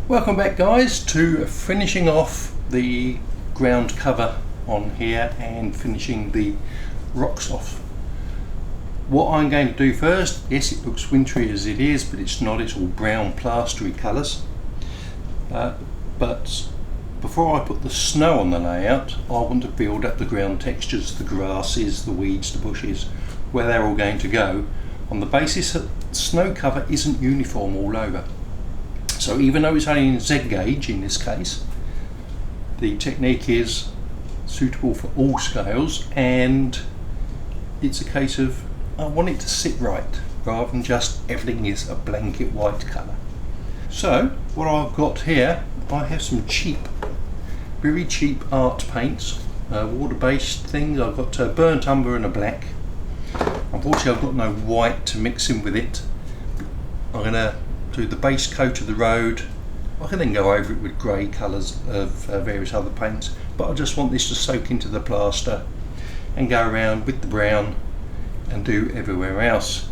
Welcome back, guys, to finishing off the ground cover on here and finishing the rocks off. What I'm going to do first, yes, it looks wintry as it is, but it's not. It's all brown plastery colours. But before I put the snow on the layout, I want to build up the ground textures, the grasses, the weeds, the bushes, where they're all going to go, on the basis that snow cover isn't uniform all over. So even though it's only in Z gauge in this case, the technique is suitable for all scales, and it's a case of I want it to sit right rather than just everything is a blanket white colour. So what I've got here, I have some cheap, very cheap art paints, water-based things. I've got a burnt umber and a black. Unfortunately I've got no white to mix in with it. I'm going to do the base coat of the road. I can then go over it with grey colours of various other paints, but I just want this to soak into the plaster and go around with the brown and do everywhere else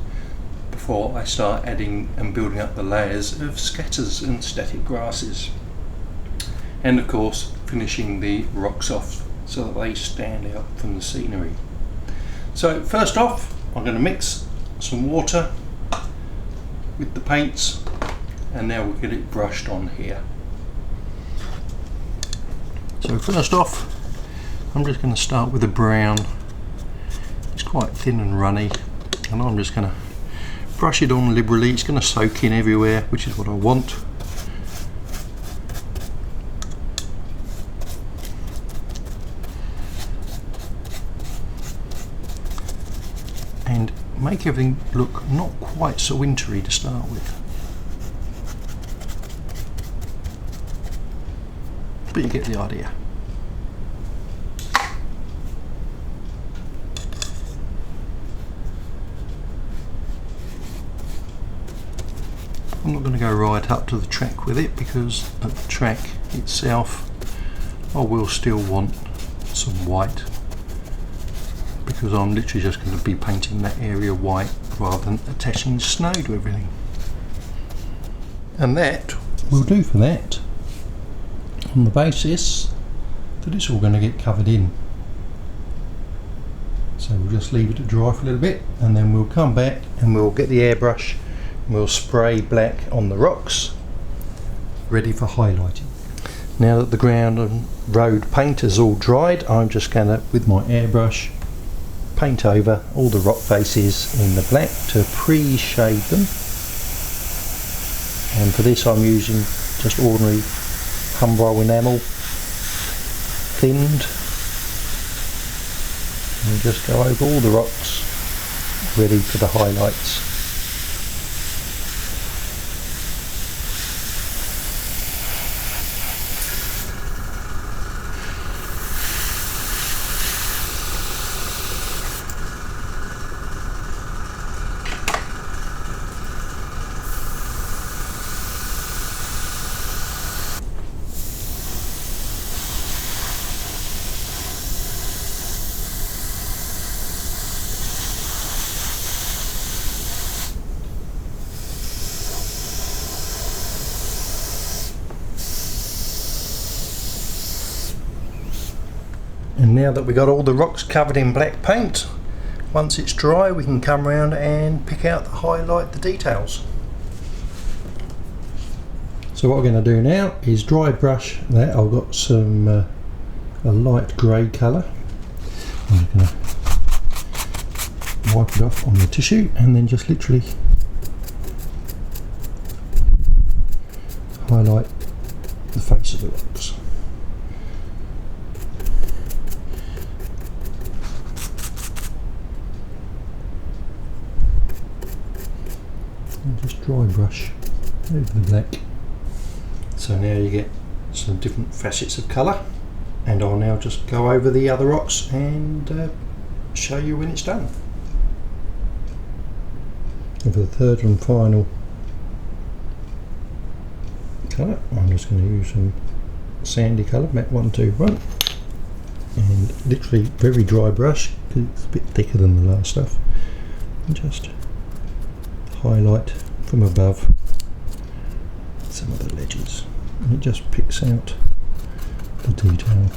before I start adding and building up the layers of scatters and static grasses, and of course finishing the rocks off so that they stand out from the scenery. So first off, I'm going to mix some water with the paints, and now we'll get it brushed on here. So first off, I'm just going to start with a brown. It's quite thin and runny, and I'm just going to brush it on liberally. It's going to soak in everywhere, which is what I want. And make everything look not quite so wintry to start with. But you get the idea. I'm not going to go right up to the track with it, because at the track itself I will still want some white, because I'm literally just going to be painting that area white rather than attaching snow to everything. And that will do for that, on the basis that it's all going to get covered in. So we'll just leave it to dry for a little bit, and then we'll come back and we'll get the airbrush and we'll spray black on the rocks, ready for highlighting. Now that the ground and road paint is all dried, I'm just going to, with my airbrush, paint over all the rock faces in the black to pre-shade them. And for this I'm using just ordinary Humbrol enamel, thinned, and just go over all the rocks, ready for the highlights. And now that we've got all the rocks covered in black paint, once it's dry we can come around and pick out the highlight, the details. So what we're going to do now is dry brush that. I've got some a light grey colour. I'm going to wipe it off on the tissue and then just literally highlight the face of the rocks. And just dry brush over the black. So now you get some different facets of colour, and I'll now just go over the other rocks and show you when it's done. And for the third and final colour, I'm just going to use some sandy colour, matte 121, and literally very dry brush because it's a bit thicker than the last stuff, and just highlight from above some of the ledges. and it just picks out the detail.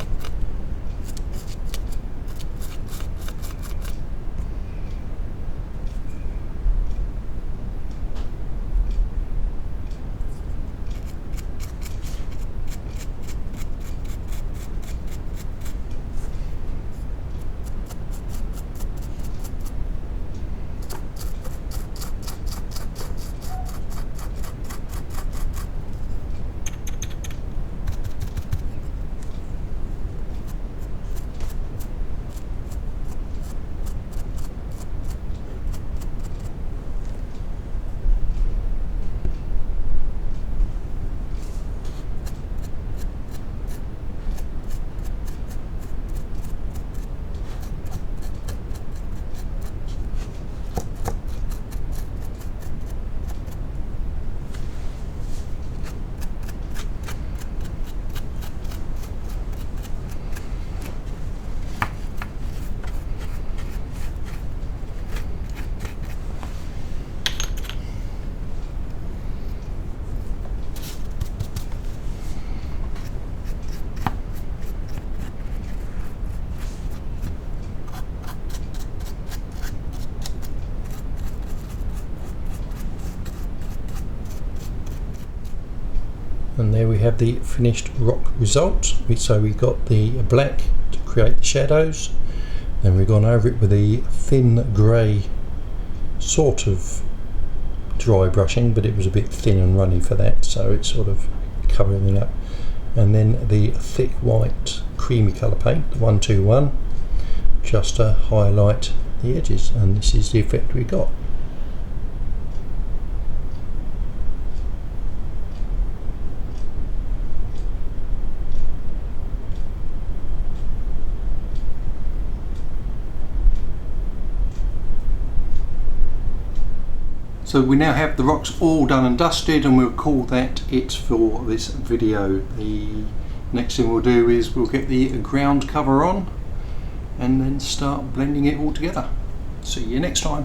And there we have the finished rock result. So we got the black to create the shadows, then we've gone over it with a thin grey sort of dry brushing, but it was a bit thin and runny for that, so it's sort of covering up, and then the thick white creamy colour paint, the 121, just to highlight the edges, and this is the effect we got. So we now have the rocks all done and dusted, and we'll call that it for this video. The next thing we'll do is we'll get the ground cover on and then start blending it all together. See you next time.